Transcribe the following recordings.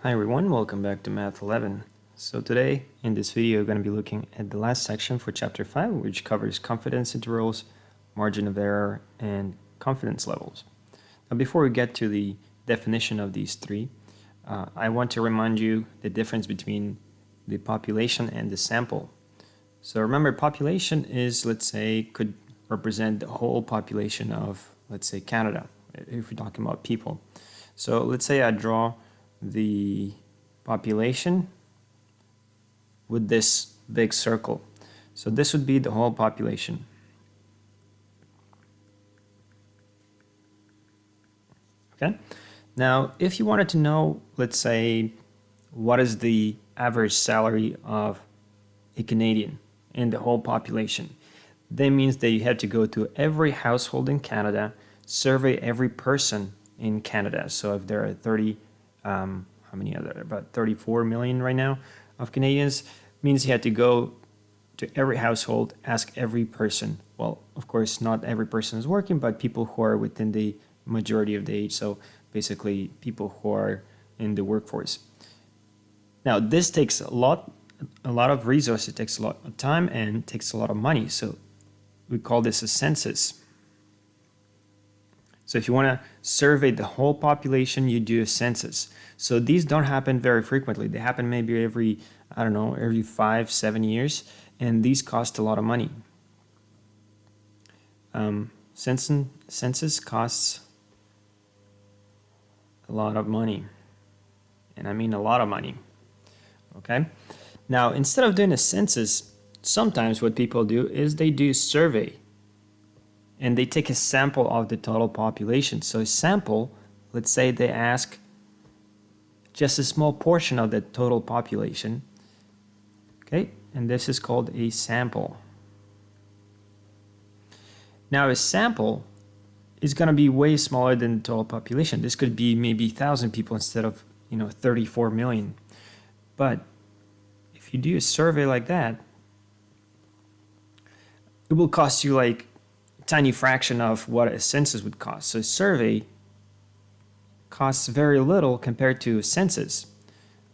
Hi everyone, welcome back to Math 11. So today in this video we're going to be looking at the last section for chapter 5, which covers confidence intervals, margin of error, and confidence levels. Now before we get to the definition of these three, I want to remind you the difference between the population and the sample. So remember, population is, let's say, could represent the whole population of, let's say, Canada, if we're talking about people. So let's say I draw the population with this big circle. So this would be the whole population. Okay. Now, if you wanted to know, let's say, what is the average salary of a Canadian in the whole population, that means that you have to go to every household in Canada, survey every person in Canada. So if there are how many are there? About 34 million right now of Canadians, means you had to go to every household, ask every person. Well, of course, not every person is working, but people who are within the majority of the age. So basically people who are in the workforce. Now, this takes a lot of resources, it takes a lot of time and takes a lot of money. So we call this a census. So if you want to survey the whole population, you do a census. So these don't happen very frequently. They happen maybe every, I don't know, every 5-7 years, and these cost a lot of money. Census costs a lot of money, and I mean a lot of money. Okay. Now, instead of doing a census, sometimes what people do is they do a survey. And they take a sample of the total population. So a sample, let's say they ask just a small portion of the total population. Okay, and this is called a sample. Now a sample is going to be way smaller than the total population. This could be maybe 1,000 people instead of 34 million. But if you do a survey like that, it will cost you like tiny fraction of what a census would cost. So a survey costs very little compared to a census.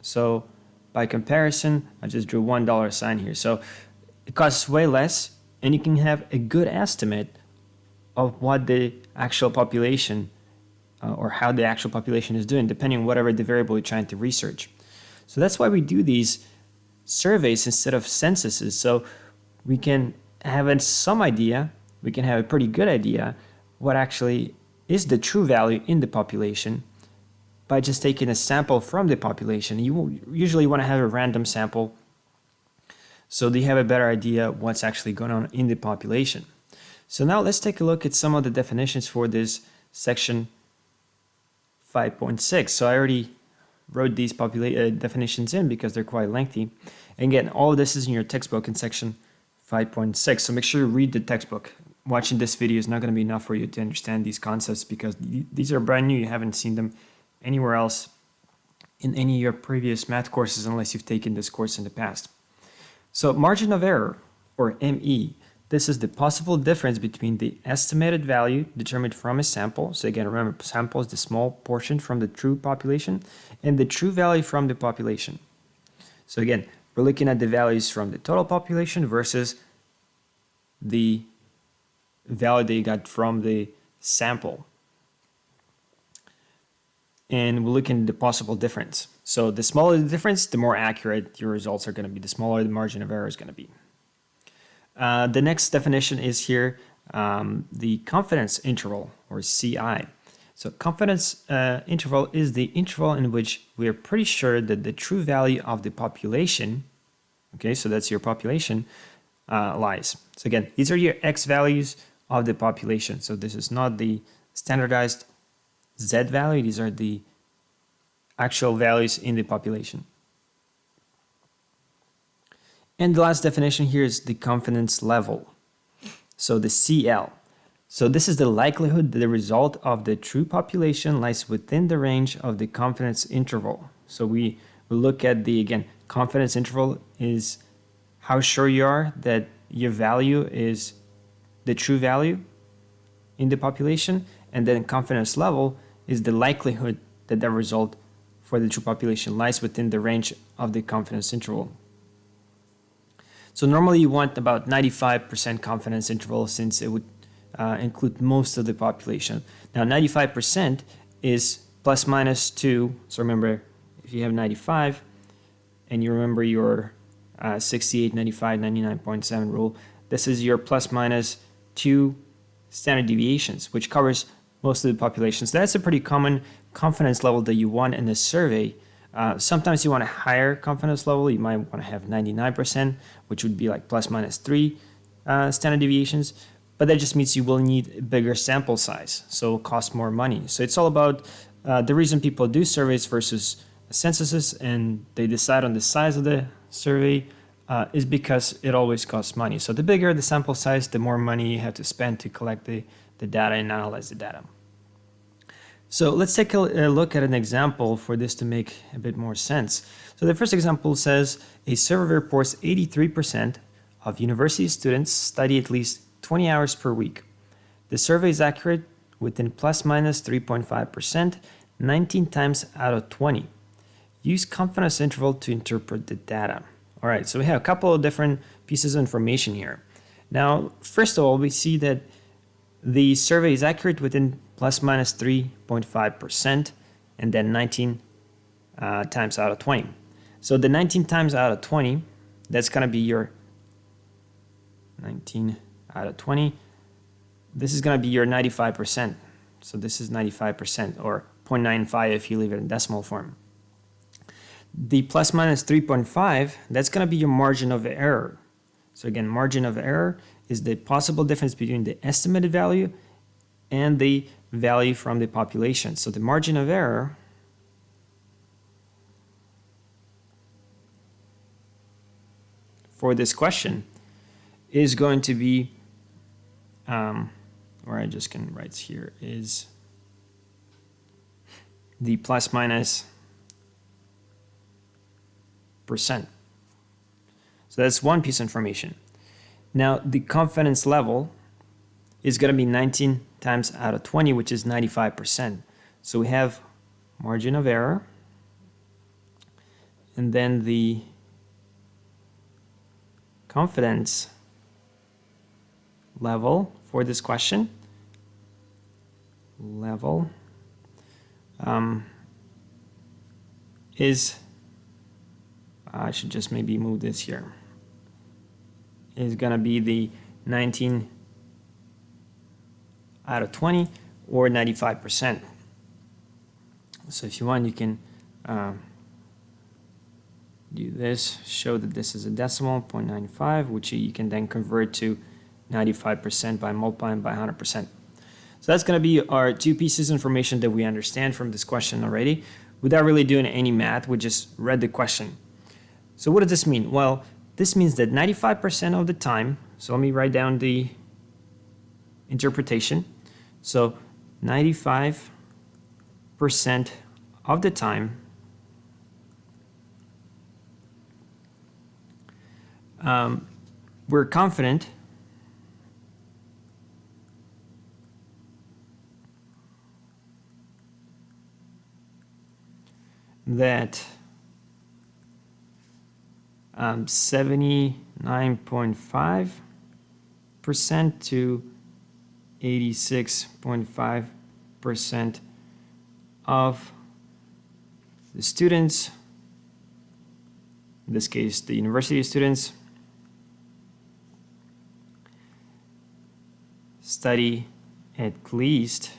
So by comparison, I just drew $1 sign here. So it costs way less, and you can have a good estimate of what the actual population or how the actual population is doing, depending on whatever the variable you're trying to research. So that's why we do these surveys instead of censuses. So we can have some idea, we can have a pretty good idea what actually is the true value in the population by just taking a sample from the population. You usually want to have a random sample so that you have a better idea what's actually going on in the population. So now let's take a look at some of the definitions for this section 5.6. So I already wrote these definitions in because they're quite lengthy. And again, all of this is in your textbook in section 5.6. So make sure you read the textbook. Watching this video is not going to be enough for you to understand these concepts because these are brand new. You haven't seen them anywhere else in any of your previous math courses unless you've taken this course in the past. So margin of error, or ME, this is the possible difference between the estimated value determined from a sample. So again, remember, sample is the small portion from the true population and the true value from the population. So again, we're looking at the values from the total population versus the value that you got from the sample. And we're looking at the possible difference. So the smaller the difference, the more accurate your results are going to be. The smaller the margin of error is going to be. The next definition is here, the confidence interval, or CI. So confidence interval is the interval in which we are pretty sure that the true value of the population, okay, so that's your population, lies. So again, these are your X values of the population. So this is not the standardized Z value. These are the actual values in the population. And the last definition here is the confidence level. So the CL. So this is the likelihood that the result of the true population lies within the range of the confidence interval. So we look at the, again, confidence interval is how sure you are that your value is the true value in the population, and then confidence level is the likelihood that the result for the true population lies within the range of the confidence interval. So normally you want about 95% confidence interval since it would include most of the population. Now 95% is plus minus 2. So remember, if you have 95 and you remember your 68, 95, 99.7 rule, this is your plus minus 2 standard deviations, which covers most of the population. So that's a pretty common confidence level that you want in a survey. Sometimes you want a higher confidence level. You might want to have 99%, which would be like plus minus 3 standard deviations. But that just means you will need a bigger sample size, so it'll cost more money. So it's all about the reason people do surveys versus censuses, and they decide on the size of the survey is because it always costs money. So the bigger the sample size, the more money you have to spend to collect the data and analyze the data. So let's take a look at an example for this to make a bit more sense. So the first example says a survey reports 83% of university students study at least 20 hours per week. The survey is accurate within plus minus 3.5%, 19 times out of 20. Use confidence interval to interpret the data. All right, so we have a couple of different pieces of information here. Now, first of all, we see that the survey is accurate within plus minus 3.5% and then 19 times out of 20. So the 19 times out of 20, that's going to be your 19 out of 20. This is going to be your 95%. So this is 95% or 0.95 if you leave it in decimal form. The plus minus 3.5, that's going to be your margin of error. So again, margin of error is the possible difference between the estimated value and the value from the population. So the margin of error for this question is going to be, or I just can write here, is the plus minus percent. So that's one piece of information. Now the confidence level is going to be 19 times out of 20, which is 95%. So we have margin of error, and then the confidence level for this question. Level is, I should just maybe move this here, is going to be the 19 out of 20 or 95%. So if you want, you can do this, show that this is a decimal, 0.95, which you can then convert to 95% by multiplying by 100%. So that's going to be our two pieces of information that we understand from this question already without really doing any math. We just read the question. So what does this mean? Well, this means that 95% of the time, so let me write down the interpretation. So 95% of the time, we're confident that 79.5% to 86.5% of the students, in this case the university students, study at least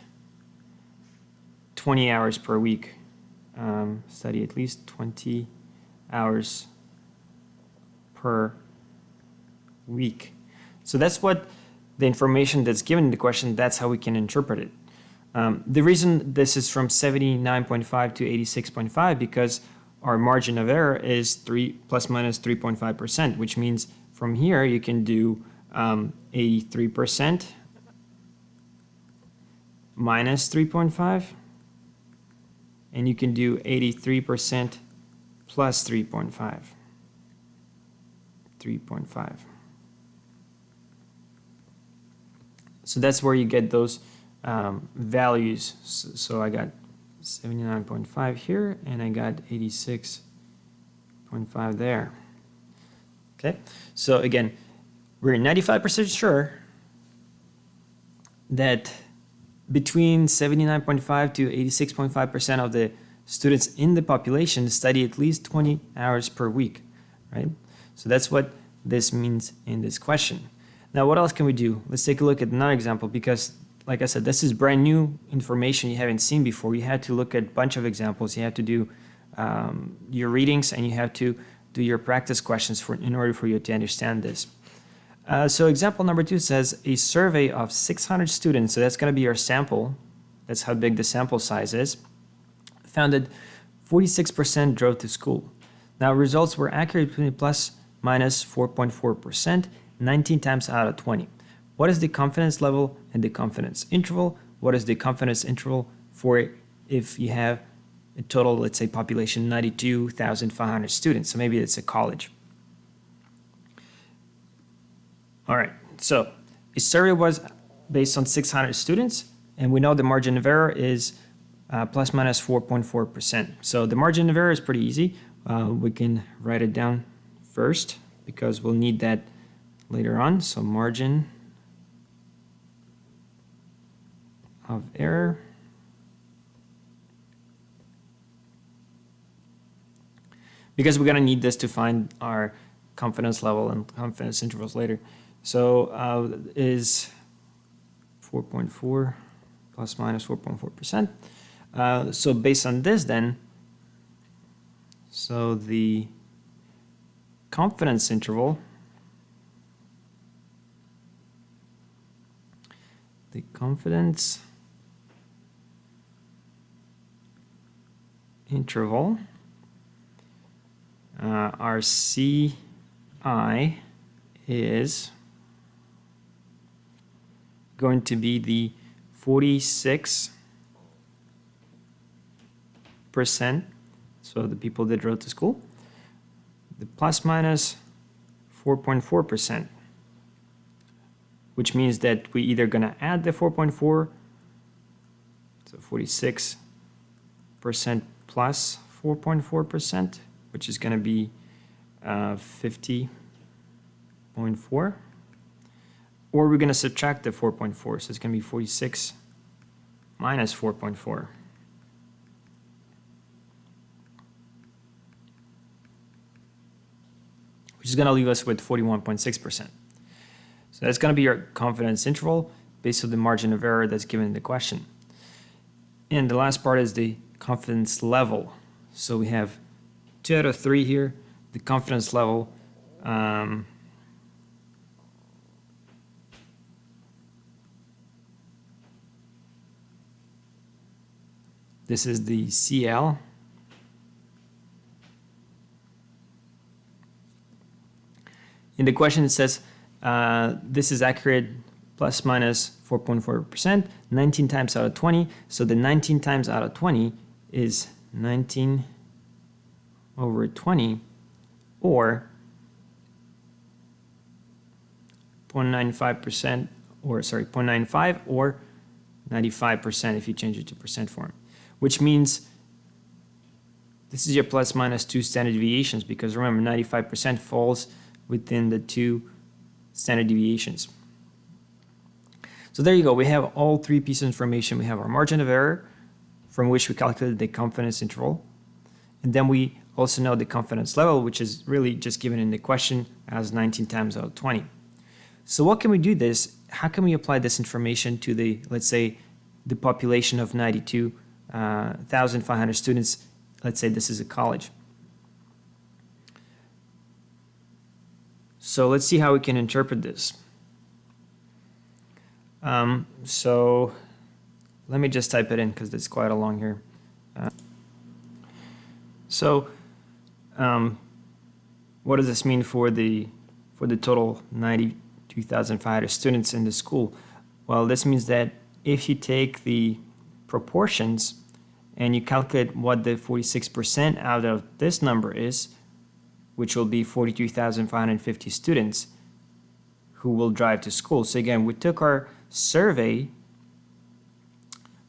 20 hours per week. Study at least 20 hours per week. So that's what the information that's given in the question, that's how we can interpret it. The reason this is from 79.5 to 86.5 because our margin of error is plus minus 3.5%, which means from here you can do 83% minus 3.5, and you can do 83% plus 3.5. So that's where you get those values. So I got 79.5 here, and I got 86.5 there. Okay, so again, we're 95% sure that between 79.5 to 86.5% of the students in the population study at least 20 hours per week, right? So that's what this means in this question. Now, what else can we do? Let's take a look at another example, because like I said, this is brand new information you haven't seen before. You had to look at a bunch of examples. You have to do your readings, and you have to do your practice questions in order for you to understand this. So example number 2 says a survey of 600 students, so that's going to be our sample, that's how big the sample size is, found that 46% drove to school. Now results were accurate between plus minus 4.4%, 19 times out of 20. What is the confidence level and the confidence interval? What is the confidence interval for if you have a total, let's say, population 92,500 students? So maybe it's a college. All right, so a survey was based on 600 students, and we know the margin of error is plus minus 4.4%. So the margin of error is pretty easy. We can write it down first because we'll need that later on. So margin of error because we're going to need this to find our confidence level and confidence intervals later. So is 4.4 plus minus 4.4%. So based on this then, so the confidence interval, our CI is going to be the 46%, so the people that wrote to school, the plus minus 4.4%, which means that we either going to add the 4.4, so 46% plus 4.4%, which is going to be 50.4, or we're going to subtract the 4.4, so it's going to be 46 minus 4.4. Which is going to leave us with 41.6%. So that's going to be our confidence interval based on the margin of error that's given in the question. And the last part is the confidence level. So we have 2 out of 3 here. The confidence level this is the CL. In the question it says this is accurate plus minus 4.4%, 19 times out of 20. So the 19 times out of 20 is 19 over 20, or 0.95%, or sorry, 0.95 or 95% if you change it to percent form, which means this is your plus minus 2 standard deviations, because remember 95% falls within the 2 standard deviations. So there you go. We have all 3 pieces of information. We have our margin of error, from which we calculated the confidence interval. And then we also know the confidence level, which is really just given in the question as 19 times out of 20. So what can we do this? How can we apply this information to the, let's say, the population of 92,500 students? Let's say this is a college. So let's see how we can interpret this. So let me just type it in because it's quite a long here. What does this mean for the total 92,500 students in the school? Well, this means that if you take the proportions and you calculate what the 46% out of this number is, which will be 42,550 students who will drive to school. So again, we took our survey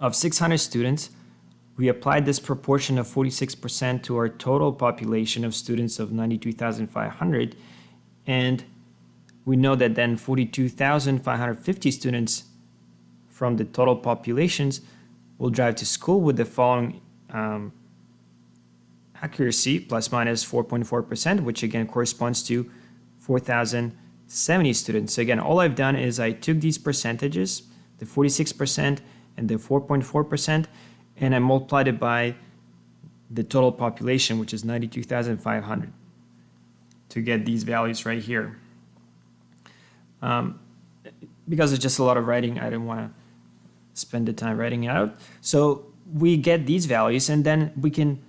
of 600 students, we applied this proportion of 46% to our total population of students of 92,500, and we know that then 42,550 students from the total populations will drive to school with the following accuracy, plus minus 4.4%, which again corresponds to 4,070 students. So again, all I've done is I took these percentages, the 46% and the 4.4%, and I multiplied it by the total population, which is 92,500, to get these values right here. Because it's just a lot of writing, I didn't want to spend the time writing it out. So we get these values, and then we can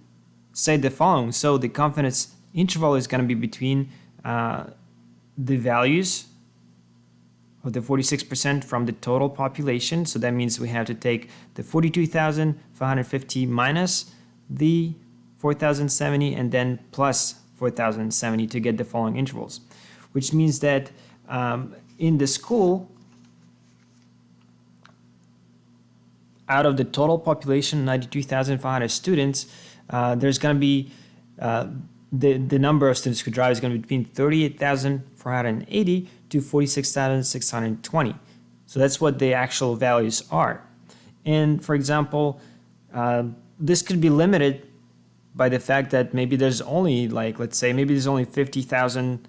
say the following. So the confidence interval is going to be between the values of the 46% from the total population. So that means we have to take the 42,550 minus the 4,070 and then plus 4,070 to get the following intervals, which means that in the school, out of the total population, 92,500 students, there's going to be the number of students who drive is going to be between 38,480 to 46,620. So that's what the actual values are. And for example, this could be limited by the fact that maybe there's only, like, let's say, maybe there's only 50,000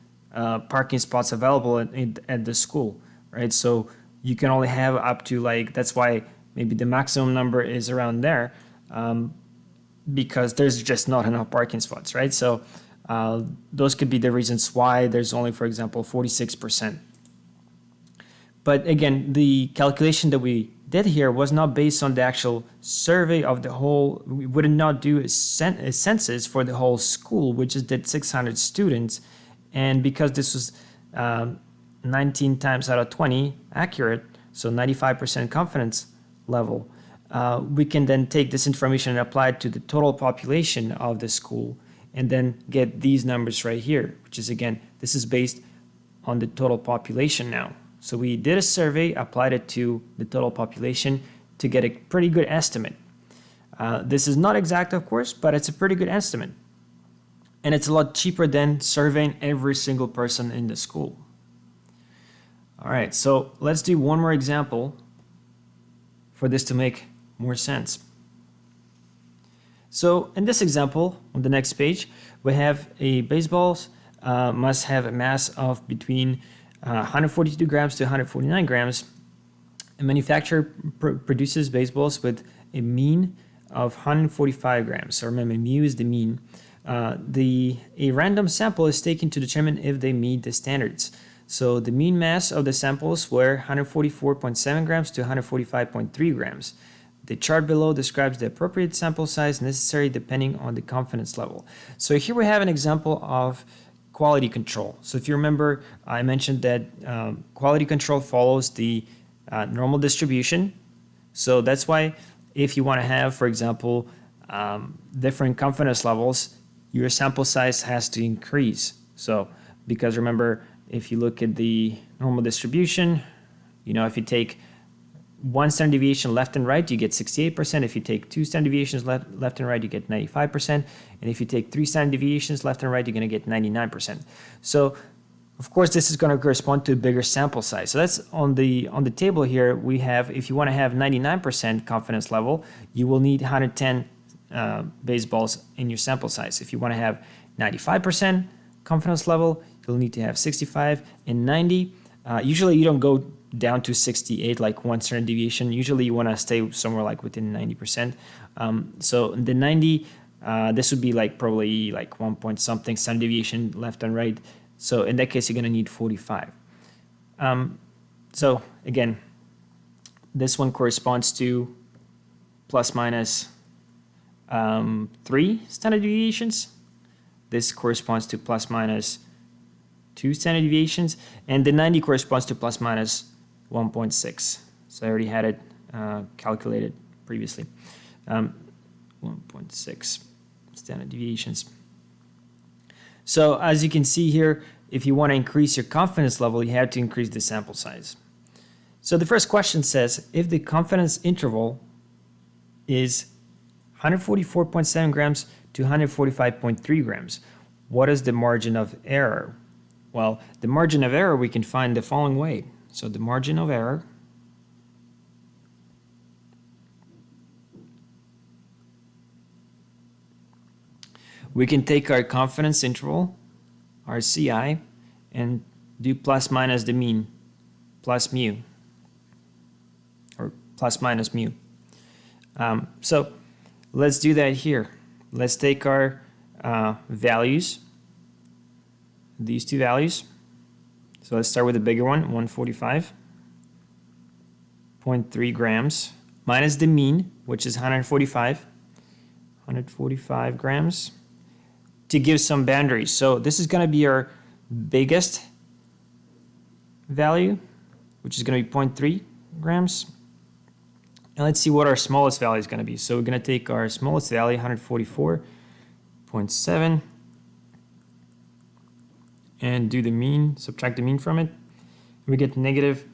parking spots available at the school, right? So you can only have up to, like, that's why maybe the maximum number is around there, because there's just not enough parking spots, right? So those could be the reasons why there's only, for example, 46%. But again, the calculation that we did here was not based on the actual survey of the whole. We would not do a census for the whole school, which is did 600 students. And because this was 19 times out of 20 accurate, so 95% confidence level, we can then take this information and apply it to the total population of the school and then get these numbers right here, which is, again, this is based on the total population now. So we did a survey, applied it to the total population to get a pretty good estimate. This is not exact, of course, but it's a pretty good estimate. And it's a lot cheaper than surveying every single person in the school. All right, so let's do one more example for this to make more sense. So in this example, on the next page, we have a baseballs must have a mass of between 142 grams to 149 grams. A manufacturer produces baseballs with a mean of 145 grams. So remember, mu is the mean. A random sample is taken to determine if they meet the standards. So the mean mass of the samples were 144.7 grams to 145.3 grams. The chart below describes the appropriate sample size necessary depending on the confidence level. So here we have an example of quality control. So if you remember, I mentioned that quality control follows the normal distribution. So that's why if you want to have, for example, different confidence levels, your sample size has to increase. So because remember, if you look at the normal distribution, you know, if you take one standard deviation left and right, you get 68%. If you take two standard deviations left and right, you get 95%. And if you take three standard deviations left and right, you're going to get 99%. So, of course, this is going to correspond to a bigger sample size. So that's on the table here. We have, if you want to have 99% confidence level, you will need 110 baseballs in your sample size. If you want to have 95% confidence level, you'll need to have 65 and 90. Usually, you don't go down to 68, like one standard deviation. Usually you want to stay somewhere like within 90%. So the 90, this would be like probably like 1 point something standard deviation left and right. So in that case, you're going to need 45. So again, this one corresponds to plus minus 3 standard deviations. This corresponds to plus minus 2 standard deviations. And the 90 corresponds to plus minus 1.6. So I already had it calculated previously. 1.6 standard deviations. So as you can see here, if you want to increase your confidence level, you have to increase the sample size. So the first question says, if the confidence interval is 144.7 grams to 145.3 grams. What is the margin of error? Well, the margin of error we can find the following way. So the margin of error we can take our confidence interval, our CI, and do plus minus the mean, plus mu, or plus minus mu. So let's do that here. Let's take our values, these two values. So let's start with the bigger one, 145.3 grams, minus the mean, which is 145 grams, to give some boundaries. So this is going to be our biggest value, which is going to be 0.3 grams. And let's see what our smallest value is going to be. So we're going to take our smallest value, 144.7, and do the mean, subtract the mean from it. We get negative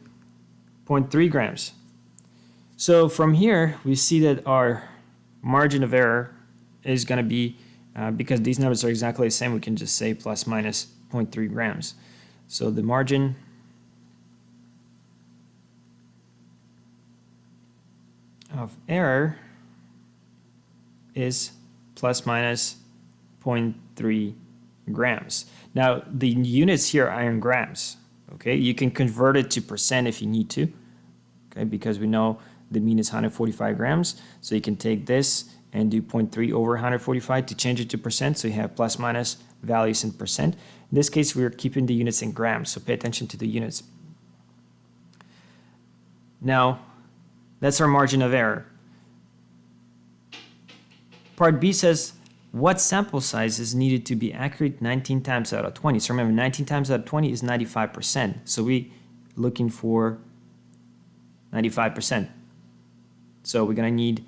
0.3 grams. So from here, we see that our margin of error is going to be, because these numbers are exactly the same, we can just say plus minus 0.3 grams. So the margin of error is plus minus 0.3 grams. Now the units here are in grams. Okay, you can convert it to percent if you need to. Okay, because we know the mean is 145 grams, so you can take this and do 0.3 over 145 to change it to percent, so you have plus minus values in percent. In this case, we're keeping the units in grams, so pay attention to the units. Now, that's our margin of error. Part B says, what sample size is needed to be accurate 19 times out of 20? So remember, 19 times out of 20 is 95%. So we're looking for 95%. So we're going to need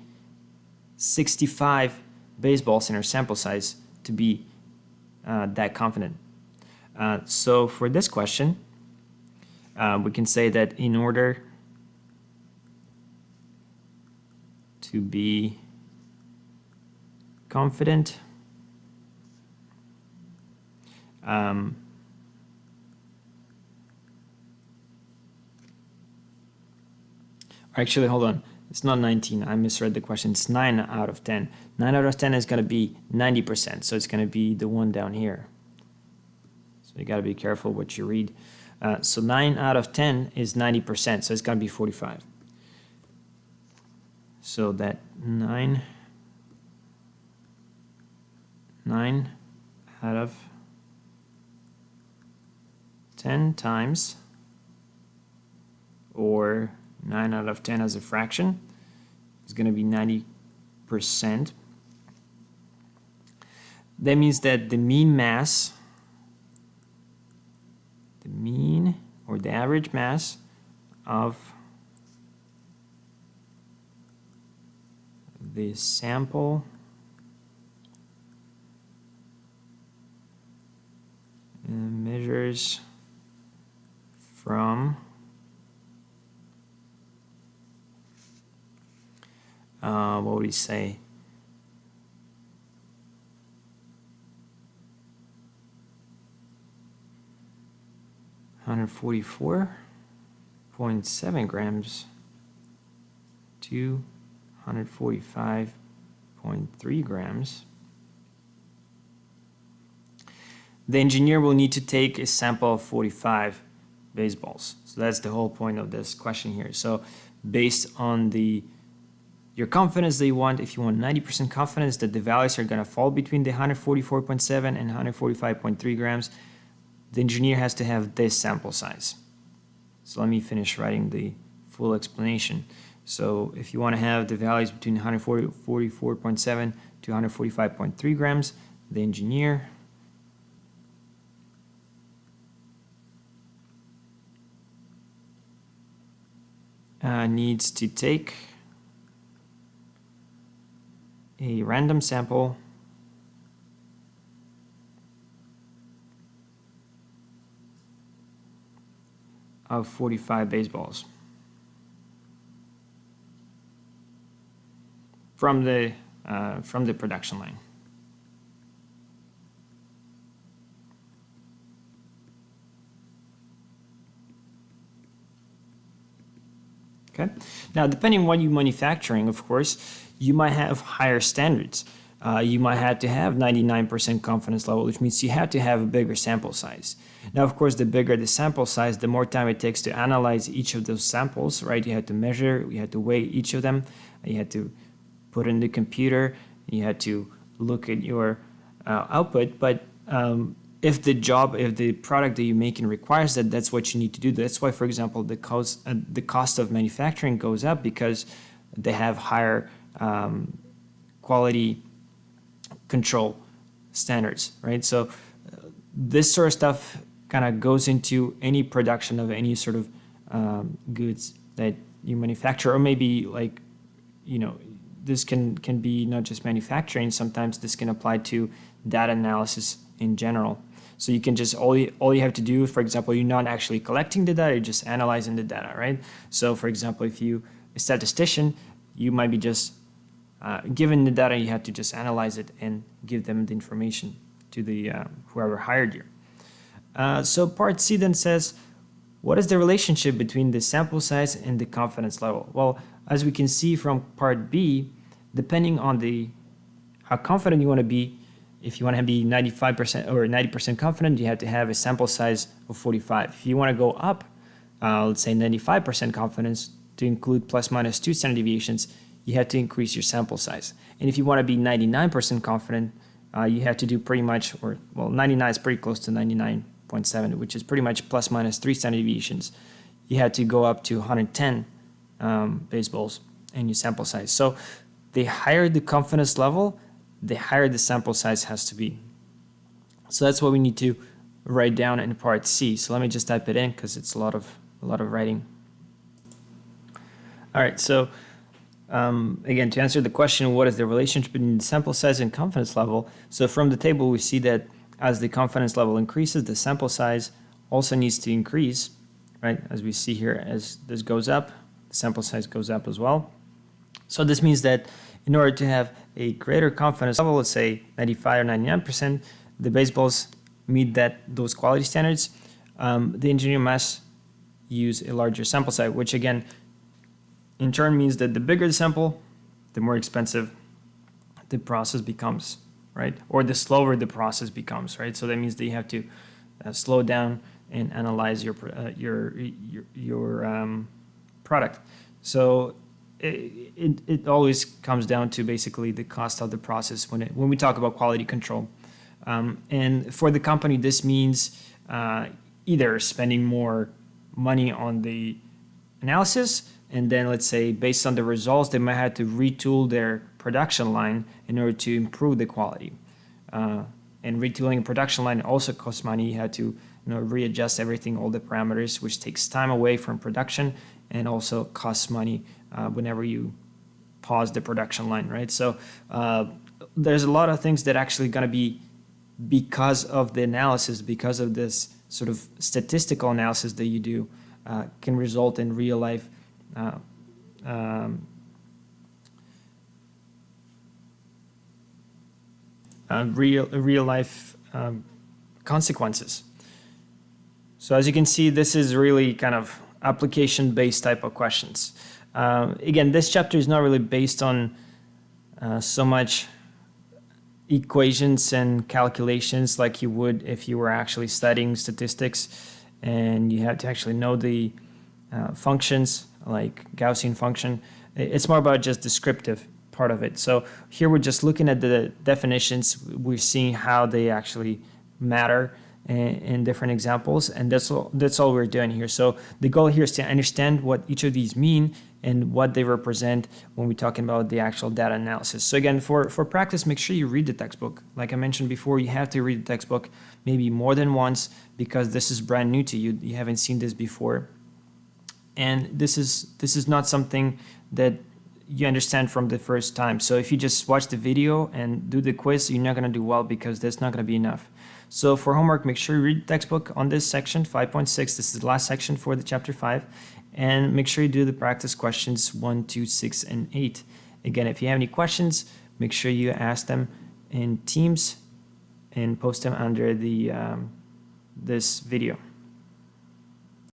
65 baseballs in our sample size to be that confident. So for this question, we can say that in order to be confident, actually, hold on. It's not 19. I misread the question. It's 9 out of 10. 9 out of 10 is going to be 90%. So it's going to be the one down here. So you got to be careful what you read. So 9 out of 10 is 90%. So it's going to be 45. So that 9 out of 10 times, or 9 out of 10 as a fraction, is going to be 90%. That means that the mean mass, the mean or the average mass of the sample measures from what would we say? $144.7 grams to 145.3 grams. The engineer will need to take a sample of 45 baseballs. So that's the whole point of this question here. So based on your confidence that you want, if you want 90% confidence that the values are going to fall between the 144.7 and 145.3 grams, the engineer has to have this sample size. So let me finish writing the full explanation. So if you want to have the values between 144.7 to 145.3 grams, the engineer needs to take a random sample of 45 baseballs from the from the production line. Okay. Now, depending on what you're manufacturing, of course, you might have higher standards. You might have to have 99% confidence level, which means you have to have a bigger sample size. Now, of course, the bigger the sample size, the more time it takes to analyze each of those samples, right? You have to measure, you have to weigh each of them, you had to put in the computer, you had to look at your output. But if the product that you're making requires that, that's what you need to do. That's why, for example, the cost of manufacturing goes up, because they have higher quality control standards, right? So this sort of stuff kind of goes into any production of any sort of goods that you manufacture, or maybe like, this can be not just manufacturing. Sometimes this can apply to data analysis in general. So you can just, all you have to do, for example, you're not actually collecting the data, you're just analyzing the data, right? So for example, if you a statistician, you might be just given the data, you have to just analyze it and give them the information to the whoever hired you. So part C then says, what is the relationship between the sample size and the confidence level? Well, as we can see from part B, depending on how confident you want to be, if you want to be 95% or 90% confident, you have to have a sample size of 45. If you want to go up, let's say 95% confidence to include plus minus 2 standard deviations, you have to increase your sample size. And if you want to be 99% confident, you have to do pretty much, 99 is pretty close to 99.7, which is pretty much plus minus 3 standard deviations. You have to go up to 110 baseballs in your sample size. So the higher the confidence level, the higher the sample size has to be. So that's what we need to write down in part C. So let me just type it in, because it's a lot of writing. All right, so again, to answer the question, what is the relationship between the sample size and confidence level? So from the table, we see that as the confidence level increases, the sample size also needs to increase, right? As we see here, as this goes up, the sample size goes up as well. So this means that in order to have a greater confidence level, let's say 95 or 99%, the baseballs meet those quality standards, the engineer must use a larger sample size, which again, in turn means that the bigger the sample, the more expensive the process becomes, right? Or the slower the process becomes, right? So that means that you have to slow down and analyze your product. So it always comes down to basically the cost of the process when we talk about quality control. And for the company, this means either spending more money on the analysis, and then let's say based on the results, they might have to retool their production line in order to improve the quality. And retooling a production line also costs money. You have to readjust everything, all the parameters, which takes time away from production and also costs money whenever you pause the production line, right? So there's a lot of things that actually going to be because of the analysis, because of this sort of statistical analysis that you do, can result in real life real life consequences. So as you can see, this is really kind of application-based type of questions. Again, this chapter is not really based on so much equations and calculations like you would if you were actually studying statistics and you had to actually know the functions like Gaussian function. It's more about just descriptive part of it. So here we're just looking at the definitions. We're seeing how they actually matter in different examples, and that's all we're doing here. So the goal here is to understand what each of these mean and what they represent when we're talking about the actual data analysis. So again, for practice, make sure you read the textbook. Like I mentioned before, you have to read the textbook maybe more than once, because this is brand new to you. You haven't seen this before. And this is not something that you understand from the first time. So if you just watch the video and do the quiz, you're not going to do well, because that's not going to be enough. So for homework, make sure you read the textbook on this section, 5.6. This is the last section for the chapter 5. And make sure you do the practice questions 1, 2, 6, and 8. Again, if you have any questions, make sure you ask them in Teams and post them under the this video.